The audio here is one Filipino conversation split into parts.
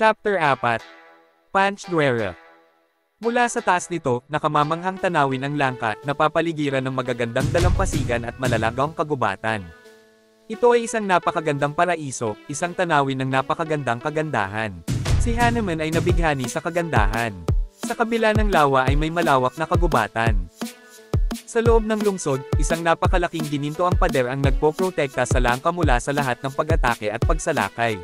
Chapter 4. Panchdwara. Mula sa taas nito, nakamamanghang tanawin ang langka, napapaligiran ng magagandang dalampasigan at malalagang kagubatan. Ito ay isang napakagandang paraiso, isang tanawin ng napakagandang kagandahan. Si Hanuman ay nabighani sa kagandahan. Sa kabila ng lawa ay may malawak na kagubatan. Sa loob ng lungsod, isang napakalaking gininto ang pader ang nagpoprotekta sa langka mula sa lahat ng pag-atake at pagsalakay.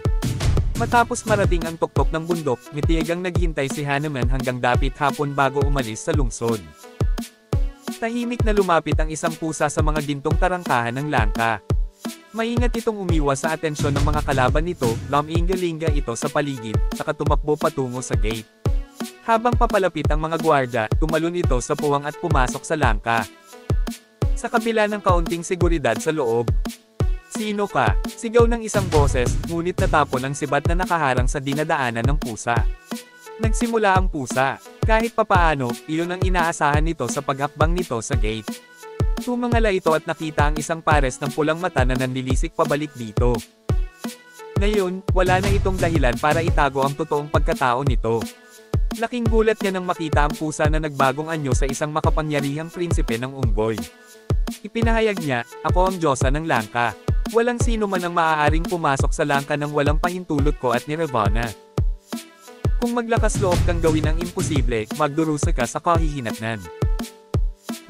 Matapos marating ang tuktok ng bundok, mitiyagang naghintay si Hanuman hanggang dapit hapon bago umalis sa lungsod. Tahimik na lumapit ang isang pusa sa mga gintong tarangkahan ng langka. Maingat itong umiwas sa atensyon ng mga kalaban nito, luminga-linga ito sa paligid, saka tumakbo patungo sa gate. Habang papalapit ang mga gwardya, tumalon ito sa puwang at pumasok sa langka. Sa kabila ng kaunting seguridad sa loob. "Sino ka?" sigaw ng isang boses, ngunit natapon ang sibat na nakaharang sa dinadaanan ng pusa. Nagsimula ang pusa. Kahit papaano, iyon ang inaasahan nito sa paghakbang nito sa gate. Tumangala ito at nakita ang isang pares ng pulang mata na nanlilisik pabalik dito. Ngayon, wala na itong dahilan para itago ang totoong pagkatao nito. Laking gulat niya nang makita ang pusa na nagbagong anyo sa isang makapangyarihang prinsipe ng unggoy. Ipinahayag niya, "Ako ang diyosa ng langka. Walang sino man ang maaaring pumasok sa langka nang walang pahintulot ko at ni Ravana. Kung maglakas loob kang gawin ang imposible, magdurusa ka sa kahihinatnan."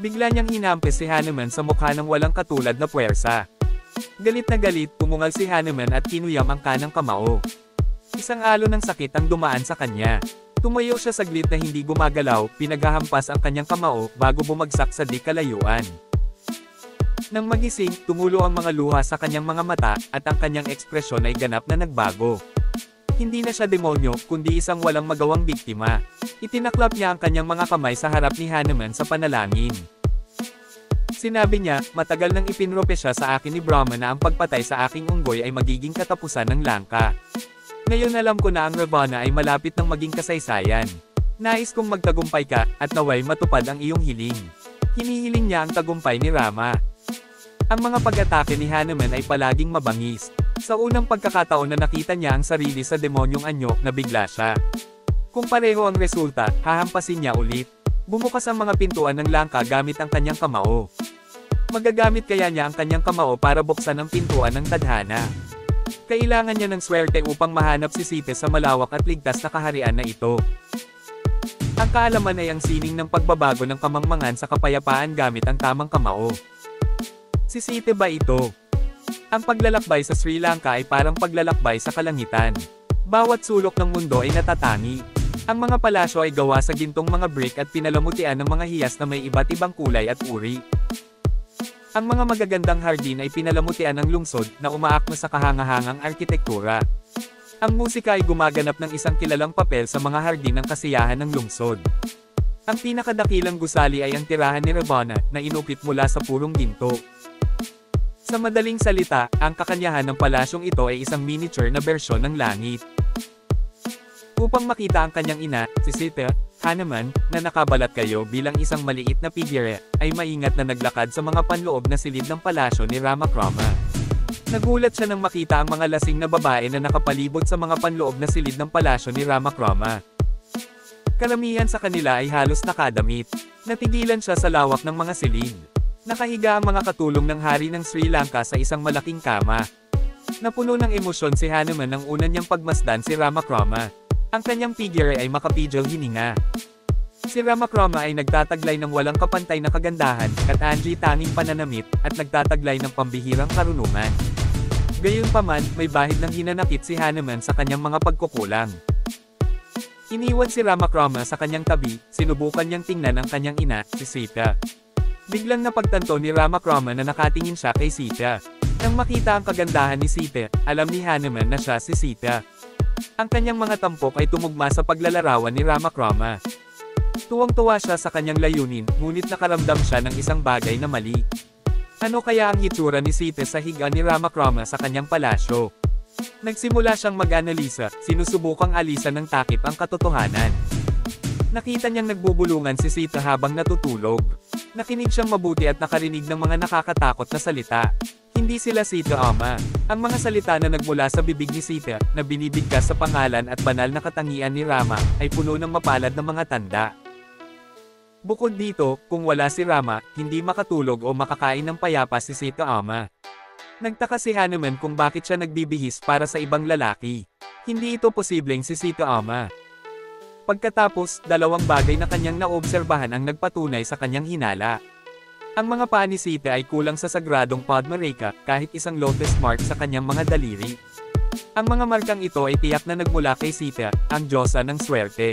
Bigla niyang hinampi si Hanuman sa mukha ng walang katulad na puwersa. Galit na galit, pumungal si Hanuman at kinuyam ang kanang kamao. Isang alon ng sakit ang dumaan sa kanya. Tumayo siya saglit na hindi gumagalaw, pinaghahampas ang kanyang kamao, bago bumagsak sa di kalayuan. Nang magising, tumulo ang mga luha sa kanyang mga mata, at ang kanyang ekspresyon ay ganap na nagbago. Hindi na siya demonyo, kundi isang walang magawang biktima. Itinaklap niya ang kanyang mga kamay sa harap ni Hanuman sa panalangin. Sinabi niya, "Matagal nang ipinrope siya sa akin ni Brahma na ang pagpatay sa aking unggoy ay magiging katapusan ng langka. Ngayon alam ko na ang Ravana ay malapit ng maging kasaysayan. Nais kong magtagumpay ka, at naway matupad ang iyong hiling." Hinihiling niya ang tagumpay ni Rama. Ang mga pag-atake ni Hanuman ay palaging mabangis. Sa unang pagkakataon na nakita niya ang sarili sa demonyong anyo, nabigla siya. Kung pareho ang resulta, hahampasin niya ulit. Bumukas ang mga pintuan ng langka gamit ang kanyang kamao. Magagamit kaya niya ang kanyang kamao para buksan ang pintuan ng tadhana. Kailangan niya ng swerte upang mahanap si Sita sa malawak at ligtas na kaharian na ito. Ang kaalaman ay ang sining ng pagbabago ng kamangmangan sa kapayapaan gamit ang tamang kamao. Si Sita ba ito? Ang paglalakbay sa Sri Lanka ay parang paglalakbay sa kalangitan. Bawat sulok ng mundo ay natatangi. Ang mga palasyo ay gawa sa gintong mga brick at pinalamutian ng mga hiyas na may iba't ibang kulay at uri. Ang mga magagandang hardin ay pinalamutian ng lungsod na umaakma sa kahangahangang arkitektura. Ang musika ay gumaganap ng isang kilalang papel sa mga hardin ng kasiyahan ng lungsod. Ang pinakadakilang gusali ay ang tirahan ni Ravana na inukit mula sa purong ginto. Sa madaling salita, ang kakanyahan ng palasyong ito ay isang miniature na bersyon ng langit. Upang makita ang kanyang ina, si Sita, Hanuman, na nakabalat kayo bilang isang maliit na figure, ay maingat na naglakad sa mga panloob na silid ng palasyo ni Ramakrama. Nagulat siya nang makita ang mga lasing na babae na nakapalibot sa mga panloob na silid ng palasyo ni Ramakrama. Karamihan sa kanila ay halos nakadamit. Natigilan siya sa lawak ng mga silid. Nakahiga ang mga katulong ng hari ng Sri Lanka sa isang malaking kama. Napuno ng emosyon si Hanuman nang una niyang pagmasdan si Ramakrama. Ang kanyang figure ay makapigil hininga. Si Ramakrama ay nagtataglay ng walang kapantay na kagandahan, katangi tanging pananamit, at nagtataglay ng pambihirang karunungan. Gayunpaman, may bahid ng hinanakit si Hanuman sa kanyang mga pagkukulang. Iniwan si Ramakrama sa kanyang tabi, sinubukan niyang tingnan ang kanyang ina, si Sita. Biglang napagtanto ni Ramakrama na nakatingin siya kay Sita. Nang makita ang kagandahan ni Sita, alam ni Hanuman na siya si Sita. Ang kanyang mga tampok ay tumugma sa paglalarawan ni Ramakrama. Tuwang-tuwa siya sa kanyang layunin, ngunit nakaramdam siya ng isang bagay na mali. Ano kaya ang hitsura ni Sita sa higa ni Ramakrama sa kanyang palasyo? Nagsimula siyang mag-analisa, sinusubukang alisan ng takip ang katotohanan. Nakita niyang nagbubulungan si Sita habang natutulog. Nakinig siyang mabuti at nakarinig ng mga nakakatakot na salita. Hindi sila Sita Ama. Ang mga salita na nagmula sa bibig ni Sita, na binibigkas sa pangalan at banal na katangian ni Rama, ay puno ng mapalad na mga tanda. Bukod dito, kung wala si Rama, hindi makatulog o makakain ng payapa si Sita Ama. Nagtaka si Hanuman kung bakit siya nagbibihis para sa ibang lalaki. Hindi ito posibleng si Sita Ama. Pagkatapos, dalawang bagay na kanyang naobserbahan ang nagpatunay sa kanyang hinala. Ang mga paa ni Sita ay kulang sa sagradong Padmareka, kahit isang lotus mark sa kanyang mga daliri. Ang mga markang ito ay tiyak na nagmula kay Sita, ang diyosa ng swerte.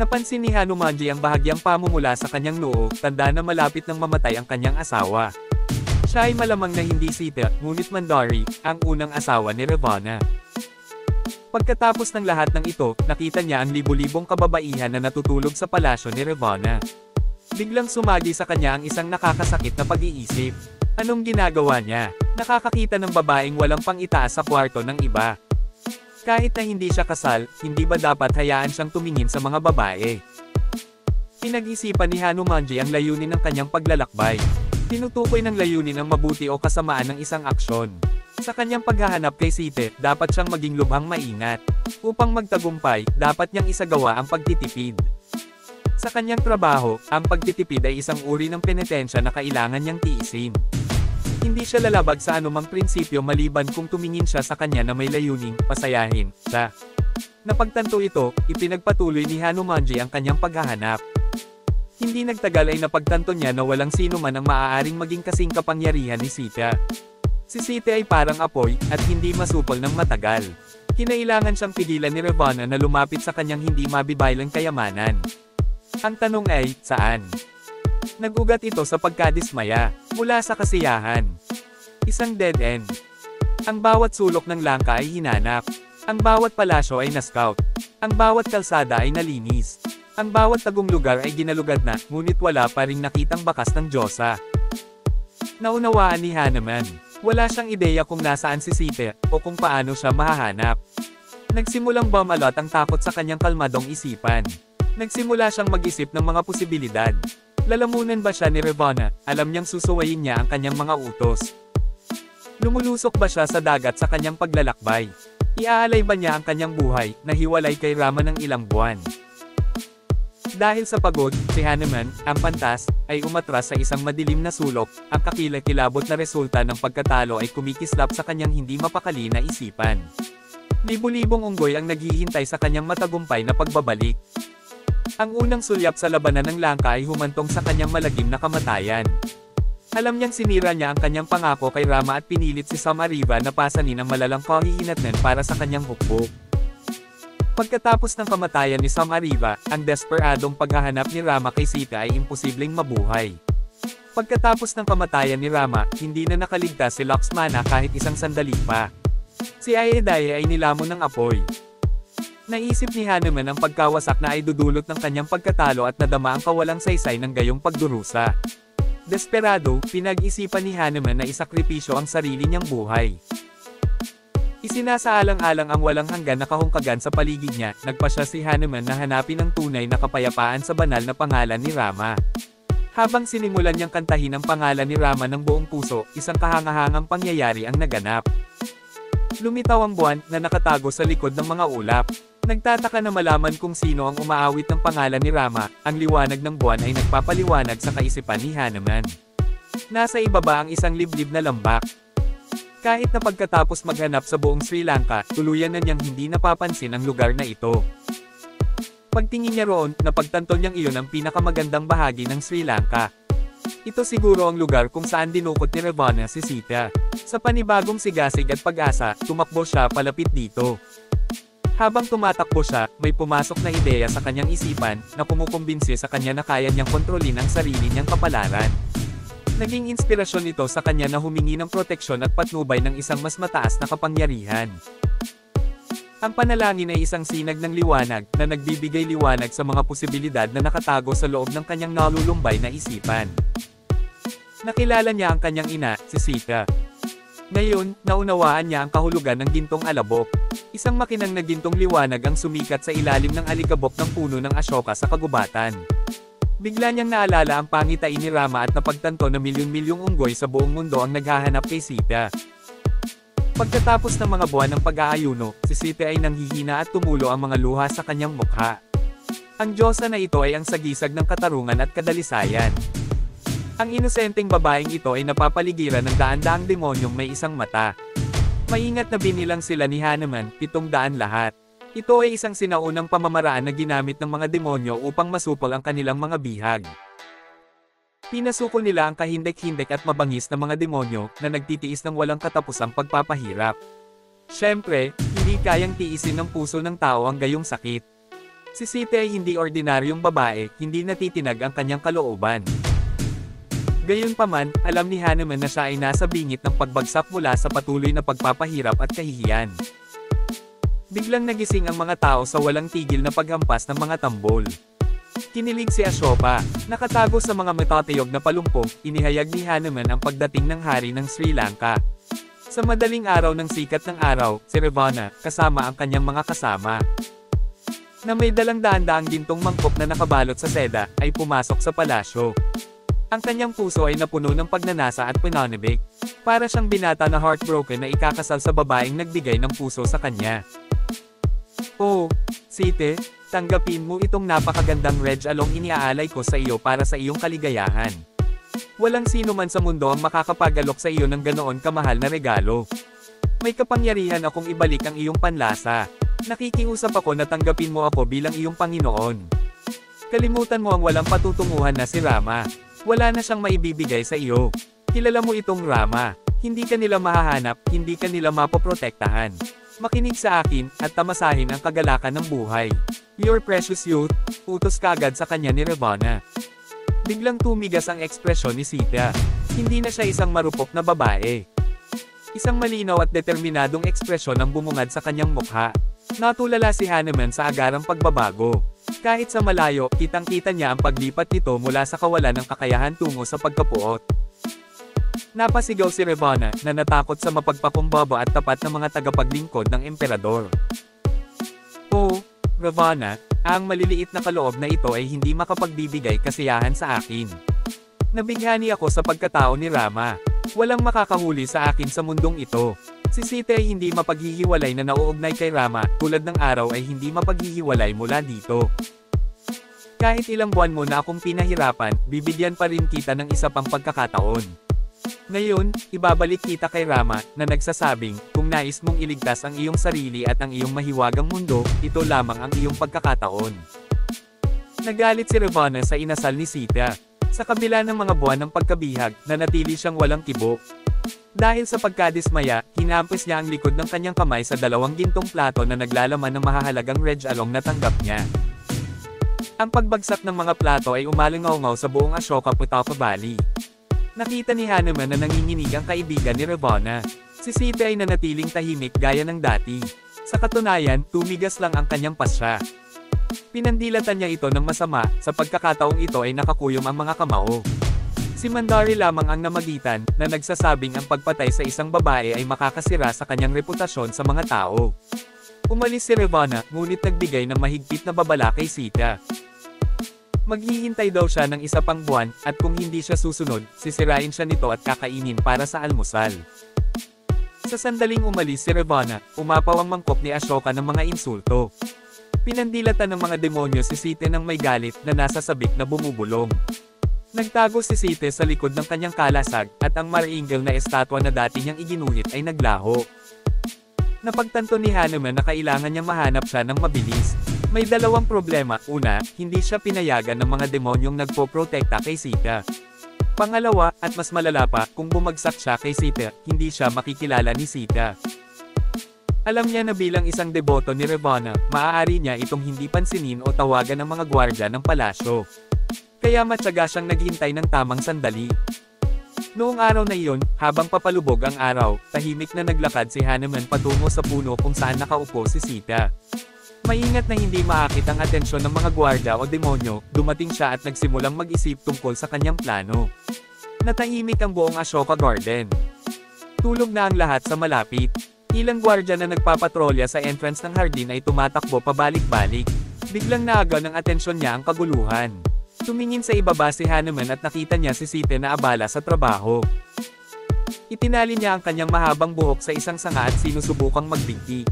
Napansin ni Hanumanji ang bahagyang pamumula sa kanyang noo, tanda na malapit nang mamatay ang kanyang asawa. Siya ay malamang na hindi Sita, ngunit Mandari, ang unang asawa ni Ravana. Pagkatapos ng lahat ng ito, nakita niya ang libu-libong kababaihan na natutulog sa palasyo ni Ravana. Biglang sumagi sa kanya ang isang nakakasakit na pag-iisip. Anong ginagawa niya? Nakakakita ng babaeng walang pang-itaas sa kwarto ng iba. Kahit na hindi siya kasal, hindi ba dapat hayaan siyang tumingin sa mga babae? Pinag-isipan ni Hanumanji ang layunin ng kanyang paglalakbay. Tinutukoy ng layunin ang mabuti o kasamaan ng isang aksyon. Sa kanyang paghahanap kay Sita, dapat siyang maging lubhang maingat. Upang magtagumpay, dapat niyang isagawa ang pagtitipid. Sa kanyang trabaho, ang pagtitipid ay isang uri ng penitensya na kailangan niyang tiisin. Hindi siya lalabag sa anumang prinsipyo maliban kung tumingin siya sa kanya na may layuning pasayahin siya. Napagtanto ito, ipinagpatuloy ni Hanumanji ang kanyang paghahanap. Hindi nagtagal ay napagtanto niya na walang sino man ang maaaring maging kasing kapangyarihan ni Sita. Si Sita ay parang apoy, at hindi masupol ng matagal. Kinailangan siyang pigilan ni Ravana na lumapit sa kanyang hindi mabibaylang kayamanan. Ang tanong ay, saan? Nagugat ito sa pagkadismaya, mula sa kasiyahan. Isang dead end. Ang bawat sulok ng langka ay hinanap. Ang bawat palasyo ay na-scout. Ang bawat kalsada ay nalinis. Ang bawat tagong lugar ay ginalugad na, ngunit wala pa ring nakitang bakas ng diyosa. Naunawaan ni Hanuman. Wala siyang ideya kung nasaan si Sita, o kung paano siya mahahanap. Nagsimulang bumalot ang takot sa kanyang kalmadong isipan. Nagsimula siyang mag-isip ng mga posibilidad. Lalamunan ba siya ni Ravana? Alam niyang susuwayin niya ang kanyang mga utos. Lumulusok ba siya sa dagat sa kanyang paglalakbay? Iaalay ba niya ang kanyang buhay, na hiwalay kay Rama ng ilang buwan? Dahil sa pagod, si Hanuman, ang pantas, ay umatras sa isang madilim na sulok. Ang kakilakilabot na resulta ng pagkatalo ay kumikislap sa kanyang hindi mapakali na isipan. Libu-libong unggoy ang naghihintay sa kanyang matagumpay na pagbabalik. Ang unang sulyap sa labanan ng langka ay humantong sa kanyang malagim na kamatayan. Alam niyang sinira niya ang kanyang pangako kay Rama at pinilit si Samariva na pasanin ang malalang kahihinatnan para sa kanyang hukbo. Pagkatapos ng kamatayan ni Samariva, ang desperadong paghahanap ni Rama kay Sita ay imposibleng mabuhay. Pagkatapos ng kamatayan ni Rama, hindi na nakaligtas si Lakshmana kahit isang sandali pa. Si Ayodhya ay nilamon ng apoy. Naisip ni Hanuman ang pagkawasak na ay dudulot ng kanyang pagkatalo at nadama ang kawalang saysay ng gayong pagdurusa. Desperado, pinag-isipan ni Hanuman na isakripisyo ang sarili niyang buhay. Isinasaalang-alang ang walang hanggan na kahungkagan sa paligid niya, nagpasya si Hanuman na hanapin ang tunay na kapayapaan sa banal na pangalan ni Rama. Habang sinimulan niyang kantahin ang pangalan ni Rama ng buong puso, isang kahangahangang pangyayari ang naganap. Lumitaw ang buwan na nakatago sa likod ng mga ulap. Nagtataka na malaman kung sino ang umaawit ng pangalan ni Rama. Ang liwanag ng buwan ay nagpapaliwanag sa kaisipan ni Hanuman. Nasa ibaba ang isang liblib na lambak. Kahit na pagkatapos maghanap sa buong Sri Lanka, tuluyan na niyang hindi napapansin ang lugar na ito. Pagtingin niya roon, napagtanto niyang iyon ang pinakamagandang bahagi ng Sri Lanka. Ito siguro ang lugar kung saan dinukot ni Ravana si Sita. Sa panibagong sigasig at pag-asa, tumakbo siya palapit dito. Habang tumatakbo siya, may pumasok na ideya sa kanyang isipan, na kumukumbinsi sa kanya na kaya niyang kontrolin ang sarili niyang kapalaran. Naging inspirasyon ito sa kanya na humingi ng proteksyon at patnubay ng isang mas mataas na kapangyarihan. Ang panalangin ay isang sinag ng liwanag, na nagbibigay liwanag sa mga posibilidad na nakatago sa loob ng kanyang nalulumbay na isipan. Nakilala niya ang kanyang ina, si Sita. Ngayon, naunawaan niya ang kahulugan ng gintong alabok. Isang makinang na gintong liwanag ang sumikat sa ilalim ng alikabok ng puno ng Ashoka sa kagubatan. Bigla niyang naalala ang pangitain ni Rama at napagtanto na milyon-milyong unggoy sa buong mundo ang naghahanap kay Sita. Pagkatapos ng mga buwan ng pag-aayuno, si Sita ay nanghihina at tumulo ang mga luha sa kanyang mukha. Ang diyosa na ito ay ang sagisag ng katarungan at kadalisayan. Ang inosenteng babaeng ito ay napapaligiran ng daan-daang demonyong may isang mata. Maingat na binilang sila ni Hanuman, 700 lahat. Ito ay isang sinaunang pamamaraan na ginamit ng mga demonyo upang masupol ang kanilang mga bihag. Pinasukol nila ang kahindek-hindek at mabangis na mga demonyo na nagtitiis ng walang katapusang pagpapahirap. Siyempre, hindi kayang tiisin ng puso ng tao ang gayong sakit. Si Sita ay hindi ordinaryong babae, hindi natitinag ang kanyang kalooban. Gayunpaman, alam ni Hanuman na siya ay nasa bingit ng pagbagsak mula sa patuloy na pagpapahirap at kahihiyan. Biglang nagising ang mga tao sa walang tigil na paghampas ng mga tambol. Kinilig si Ashoka, nakatago sa mga matatayog na palumpong, inihayag ni Hanuman ang pagdating ng hari ng Sri Lanka. Sa madaling araw ng sikat ng araw, si Ravana, kasama ang kanyang mga kasama, na may dalang daan-daang gintong mangkok na nakabalot sa seda, ay pumasok sa palasyo. Ang kanyang puso ay napuno ng pagnanasa at pananabik. Para siyang binata na heartbroken na ikakasal sa babaeng nagbigay ng puso sa kanya. Oh, Sita, tanggapin mo itong napakagandang red along iniaalay ko sa iyo para sa iyong kaligayahan. Walang sino man sa mundo ang makakapagalok sa iyo ng ganoon kamahal na regalo. May kapangyarihan akong ibalik ang iyong panlasa. Nakikiusap ako na tanggapin mo ako bilang iyong Panginoon. Kalimutan mo ang walang patutunguhan na si Rama. Wala na siyang maibibigay sa iyo. Kilala mo itong Rama. Hindi ka nila mahahanap, hindi ka nila mapoprotektahan. Makinig sa akin, at tamasahin ang kagalakan ng buhay. Your precious youth, utos kaagad sa kanya ni Ravana. Biglang tumigas ang ekspresyon ni Sita. Hindi na siya isang marupok na babae. Isang malinaw at determinadong ekspresyon ang bumungad sa kanyang mukha. Natulala si Hanuman sa agarang pagbabago. Kahit sa malayo, kitang-kita niya ang paglipat nito mula sa kawalan ng kakayahan tungo sa pagkapuot. Napasigaw si Ravana, na natakot sa mapagpakumbaba at tapat na mga tagapaglingkod ng emperador. Oh, Ravana, ang maliliit na kaloob na ito ay hindi makapagbibigay kasiyahan sa akin. Nabighani ako sa pagkatao ni Rama. Walang makakahuli sa akin sa mundong ito. Si Sita ay hindi mapaghihiwalay na nauugnay kay Rama, tulad ng araw ay hindi mapaghihiwalay mula dito. Kahit ilang buwan mo na akong pinahirapan, bibigyan pa rin kita ng isa pang pagkakataon. Ngayon, ibabalik kita kay Rama, na nagsasabing, kung nais mong iligtas ang iyong sarili at ang iyong mahiwagang mundo, ito lamang ang iyong pagkakataon. Nagalit si Ravana sa inasal ni Sita. Sa kabila ng mga buwan ng pagkabihag, nanatili siyang walang kibo. Dahil sa pagkadismaya, hinampis niya ang likod ng kanyang kamay sa dalawang gintong plato na naglalaman ng mahahalagang red along na tanggap niya. Ang pagbagsak ng mga plato ay umalingaw-ngaw sa buong Ashoka Butaka Valley. Nakita ni Hanuman na nanginginig ang kaibigan ni Ravana. Si Sita ay nanatiling tahimik gaya ng dati. Sa katunayan, tumigas lang ang kanyang pasya. Pinandilatan niya ito ng masama, sa pagkakataong ito ay nakakuyom ang mga kamao. Si Mandari lamang ang namagitan, na nagsasabing ang pagpatay sa isang babae ay makakasira sa kanyang reputasyon sa mga tao. Umalis si Ravana, ngunit nagbigay ng mahigpit na babala kay Sita. Maghihintay daw siya ng isa pang buwan, at kung hindi siya susunod, sisirain siya nito at kakainin para sa almusal. Sa sandaling umalis si Ravana, umapaw ang mangkok ni Ashoka ng mga insulto. Pinandilatan ng mga demonyo si Sita ng may galit na nasa sabik na bumubulong. Nagtago si Sita sa likod ng kanyang kalasag, at ang marainggel na estatwa na dati niyang iginuhit ay naglaho. Napagtanto ni Hanuman na kailangan niyang mahanap siya ng mabilis. May dalawang problema. Una, hindi siya pinayagan ng mga demonyong nagpoprotekta kay Sita. Pangalawa, at mas malala pa, kung bumagsak siya kay Sita, hindi siya makikilala ni Sita. Alam niya na bilang isang deboto ni Ravana, maaari niya itong hindi pansinin o tawagan ng mga gwardya ng palasyo. Kaya matyaga siyang naghintay ng tamang sandali. Noong araw na iyon, habang papalubog ang araw, tahimik na naglakad si Hanuman patungo sa puno kung saan nakaupo si Sita. Maingat na hindi maakit ang atensyon ng mga gwardya o demonyo, dumating siya at nagsimulang mag-isip tungkol sa kanyang plano. Natahimik ang buong Ashoka Garden. Tulog na ang lahat sa malapit. Ilang gwardya na nagpapatrolya sa entrance ng hardin ay tumatakbo pabalik-balik. Biglang naagaw ng atensyon niya ang kaguluhan. Tumingin sa ibaba si Hanuman at nakita niya si Sita na abala sa trabaho. Itinali niya ang kanyang mahabang buhok sa isang sanga at sinusubukang magbigti.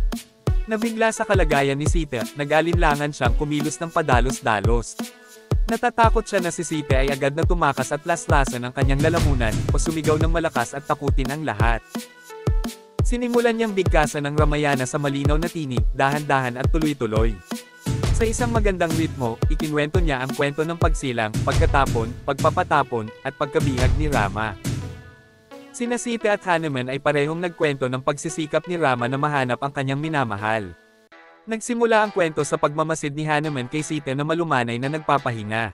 Nabigla sa kalagayan ni Sita, nag-alinlangan siyang kumilos ng padalos-dalos. Natatakot siya na si Sita ay agad na tumakas at laslasan ang kanyang lalamunan, o sumigaw ng malakas at takutin ang lahat. Sinimulan niyang bigkasan ng Ramayana sa malinaw na tinig, dahan-dahan at tuloy-tuloy. Sa isang magandang ritmo, ikinwento niya ang kwento ng pagsilang, pagkatapon, pagpapatapon, at pagkabihag ni Rama. Sina Sita at Hanuman ay parehong nagkwento ng pagsisikap ni Rama na mahanap ang kanyang minamahal. Nagsimula ang kwento sa pagmamasid ni Hanuman kay Sita na malumanay na nagpapahinga.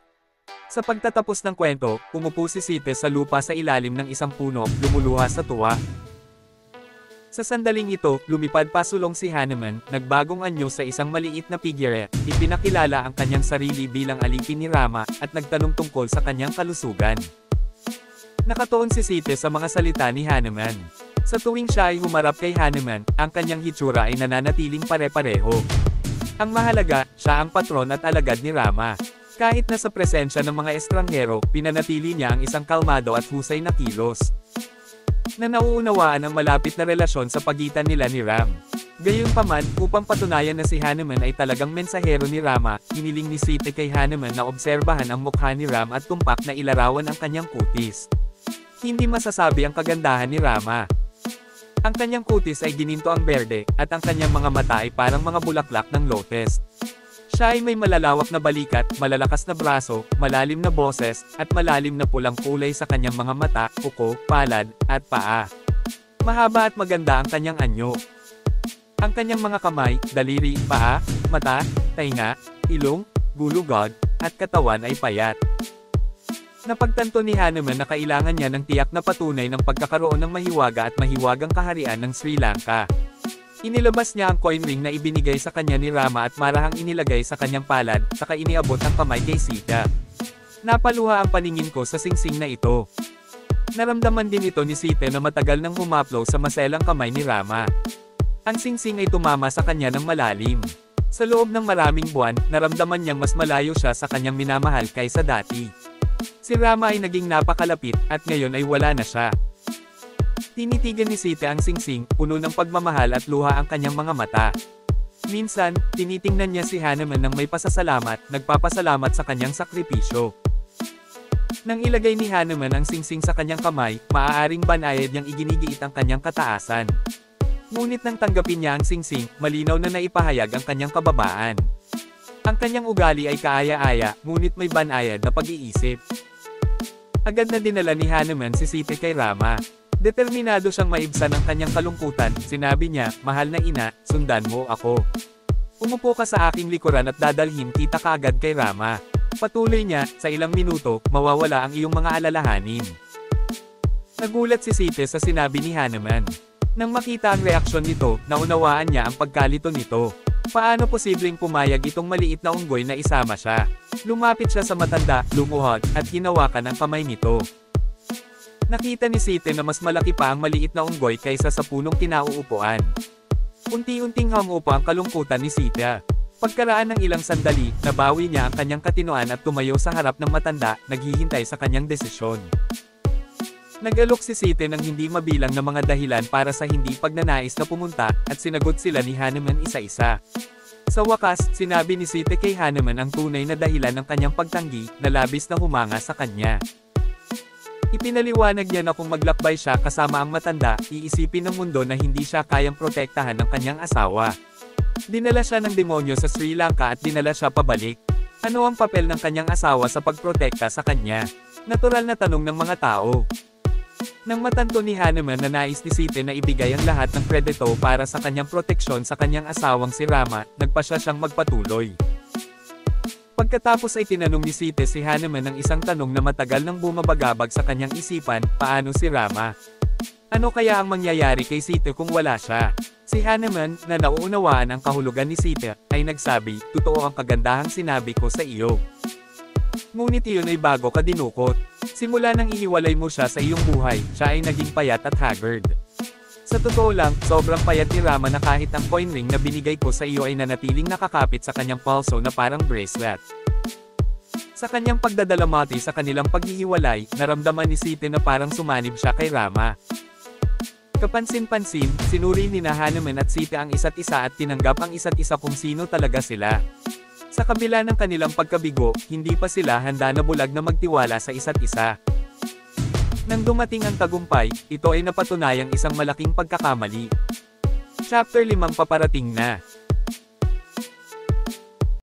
Sa pagtatapos ng kwento, pumupo si Sita sa lupa sa ilalim ng isang puno, lumuluha sa tuwa. Sa sandaling ito, lumipad pasulong si Hanuman, nagbagong anyo sa isang maliit na figure, ipinakilala ang kanyang sarili bilang alipin ni Rama, at nagtanong tungkol sa kanyang kalusugan. Nakatuon si Sita sa mga salita ni Hanuman. Sa tuwing siya ay humarap kay Hanuman, ang kanyang hitsura ay nananatiling pare-pareho. Ang mahalaga, siya ang patron at alagad ni Rama. Kahit na sa presensya ng mga estranghero, pinanatili niya ang isang kalmado at husay na kilos. Na nauunawaan ang malapit na relasyon sa pagitan nila ni Ram. Gayunpaman, upang patunayan na si Hanuman ay talagang mensahero ni Rama, hiniling ni Sita kay Hanuman na obserbahan ang mukha ni Ram at tumpak na ilarawan ang kanyang kutis. Hindi masasabi ang kagandahan ni Rama. Ang kanyang kutis ay gininto ang berde, at ang kanyang mga mata ay parang mga bulaklak ng lotus. Siya ay may malalawak na balikat, malalakas na braso, malalim na boses, at malalim na pulang kulay sa kanyang mga mata, kuko, palad, at paa. Mahaba at maganda ang kanyang anyo. Ang kanyang mga kamay, daliri, paa, mata, tainga, ilong, gulugod, at katawan ay payat. Napagtanto ni Hanuman na kailangan niya ng tiyak na patunay ng pagkakaroon ng mahiwaga at mahiwagang kaharian ng Sri Lanka. Inilabas niya ang coin ring na ibinigay sa kanya ni Rama at marahang inilagay sa kanyang palad, saka iniabot ang kamay kay Sita. Napaluha ang paningin ko sa singsing na ito. Naramdaman din ito ni Sita na matagal nang humaplo sa maselang kamay ni Rama. Ang singsing ay tumama sa kanya ng malalim. Sa loob ng maraming buwan, naramdaman niyang mas malayo siya sa kanyang minamahal kaysa dati. Si Rama ay naging napakalapit, at ngayon ay wala na siya. Tinitigan ni Sita ang singsing, puno ng pagmamahal at luha ang kanyang mga mata. Minsan, tinitingnan niya si Hanuman nang may pasasalamat, nagpapasalamat sa kanyang sakripisyo. Nang ilagay ni Hanuman ang singsing sa kanyang kamay, maaaring banayad niyang iginigiit ang kanyang kataasan. Ngunit nang tanggapin niya ang singsing, malinaw na naipahayag ang kanyang kababaan. Ang kanyang ugali ay kaaya-aya, ngunit may banayad na pag-iisip. Agad na dinala ni Hanuman si Sita kay Rama. Determinado siyang maibsan ang kanyang kalungkutan, sinabi niya, "Mahal na ina, sundan mo ako. Umupo ka sa aking likuran at dadalhin kita kaagad kay Rama." Patuloy niya, "Sa ilang minuto, mawawala ang iyong mga alalahanin." Nagulat si Sita sa sinabi ni Hanuman. Nang makita ang reaksyon nito, naunawaan niya ang pagkalito nito. Paano posibleng pumayag itong maliit na unggoy na isama siya? Lumapit siya sa matanda, lumuhod, at hinawakan ang kamay nito. Nakita ni Sita na mas malaki pa ang maliit na unggoy kaysa sa punong kinauupuan. Unti-unting humupo ang kalungkutan ni Sita. Pagkaraan ng ilang sandali, nabawi niya ang kanyang katinoan at tumayo sa harap ng matanda, naghihintay sa kanyang desisyon. Nag-alok si Sita ng hindi mabilang na mga dahilan para sa hindi pagnanais na pumunta, at sinagot sila ni Hanuman isa-isa. Sa wakas, sinabi ni Sita kay Hanuman ang tunay na dahilan ng kanyang pagtanggi, na labis na humanga sa kanya. Ipinaliwanag niya na kung maglakbay siya kasama ang matanda, iisipin ng mundo na hindi siya kayang protektahan ng kanyang asawa. Dinala siya ng demonyo sa Sri Lanka at dinala siya pabalik. Ano ang papel ng kanyang asawa sa pagprotekta sa kanya? Natural na tanong ng mga tao. Nang matanto ni Hanuman na nais ni Sita na ibigay ang lahat ng kredito para sa kanyang proteksyon sa kanyang asawang si Rama, nagpasya siyang magpatuloy. Pagkatapos ay tinanong ni Sita si Hanuman ng isang tanong na matagal nang bumabagabag sa kanyang isipan, paano si Rama? Ano kaya ang mangyayari kay Sita kung wala siya? Si Hanuman, na nauunawaan ang kahulugan ni Sita, ay nagsabi, "Totoo ang kagandahang sinabi ko sa iyo. Ngunit iyon ay bago ka dinukot. Simula nang ihiwalay mo siya sa iyong buhay, siya ay naging payat at haggard. Sa totoo lang, sobrang payat ni Rama na kahit ang coin ring na binigay ko sa iyo ay nanatiling nakakapit sa kanyang pulso na parang bracelet." Sa Sa kanyang pagdadalamati sa kanilang paghihiwalay, naramdaman ni Site na parang sumanib siya kay Rama. Kapansin-pansin, sinuri ni Hanuman at Sita ang isa't isa at tinanggap ang isa't isa kung sino talaga sila. Sa kabila ng kanilang pagkabigo, hindi pa sila handa na bulag na magtiwala sa isa't isa. Nang dumating ang tagumpay, ito ay napatunayang isang malaking pagkakamali. Chapter 5 paparating na.